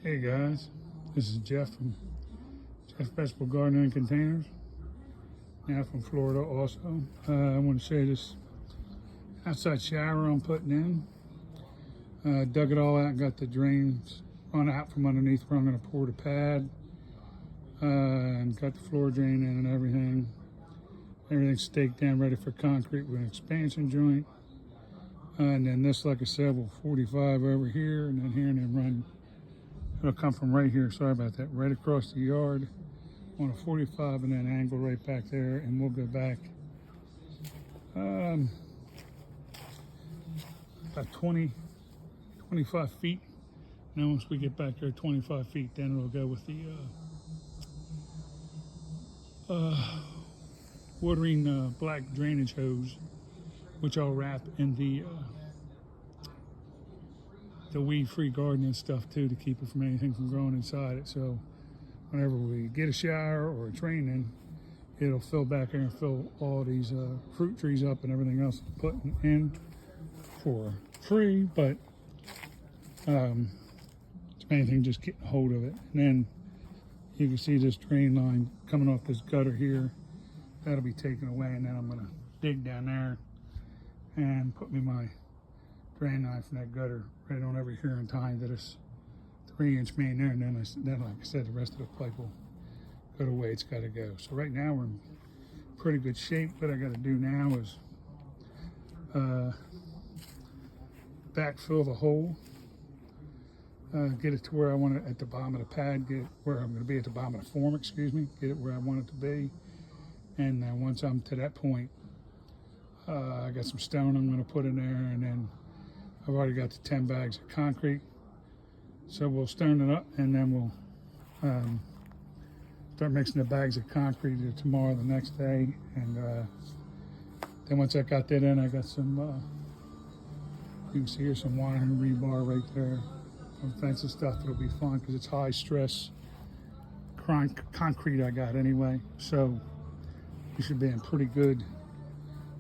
Hey guys, this is Jeff from Jeff Vegetable Gardening and Containers, now from Florida also. I want to show you this outside shower I'm putting in. Dug it all out and got the drains run out from underneath where I'm going to pour the pad, and got the floor drain in and everything. Everything's staked down ready for concrete with an expansion joint. And then this, like I said, will 45 over here and then here and then run. It'll come from right here, sorry about that, right across the yard on a 45 and then angle right back there, and we'll go back about 25 feet. And then once we get back there 25 feet, then we'll go with the watering black drainage hose, which I'll wrap in the weed-free gardening stuff too, to keep it from anything from growing inside it. So whenever we get a shower or a training, it'll fill back there and fill all these fruit trees up and everything else putting in for free. But it's main thing just getting a hold of it. And then you can see this drain line coming off this gutter here. That'll be taken away, and then I'm gonna dig down there and put me my drain line from that gutter right on over here and tie into this 3-inch main there, and then like I said, the rest of the pipe will go the way it's got to go. So right now we're in pretty good shape. What I got to do now is backfill the hole, get it to where I want it at the bottom of the pad, get it where I'm going to be at the bottom of the form, excuse me, get it where I want it to be. And then once I'm to that point, I got some stone I'm going to put in there, and then I've already got the 10 bags of concrete. So we'll stone it up, and then we'll start mixing the bags of concrete either tomorrow or the next day. And then once I got that in, I got some, you can see here some wire and rebar right there. Some fancy stuff that'll be fun because it's high stress concrete I got anyway. So we should be in pretty good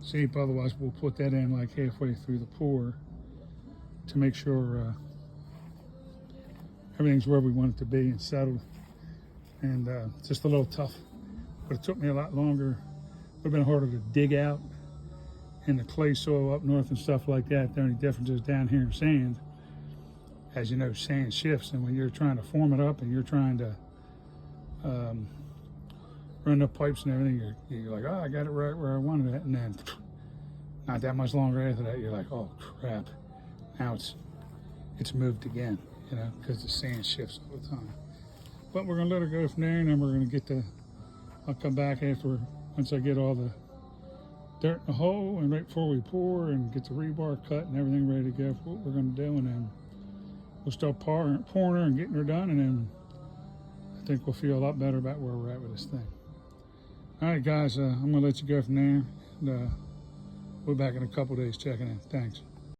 shape. Otherwise, we'll put that in like halfway through the pour to make sure everything's where we want it to be and settled. And just a little tough, but it took me a lot longer. It would have been harder to dig out in the clay soil up north and stuff like that. The only difference is down here in sand. As you know, sand shifts, and when you're trying to form it up and you're trying to run the pipes and everything, you're like, oh, I got it right where I wanted it. And then not that much longer after that, you're like, oh crap, now it's moved again, you know, because the sand shifts all the time. But we're gonna let it go from there, and then we're gonna I'll come back after, once I get all the dirt in the hole and right before we pour, and get the rebar cut and everything ready to go for what we're gonna do. And then we'll start pouring her and getting her done, and then I think we'll feel a lot better about where we're at with this thing. All right, guys, I'm gonna let you go from there, and we'll be back in a couple days checking in. Thanks.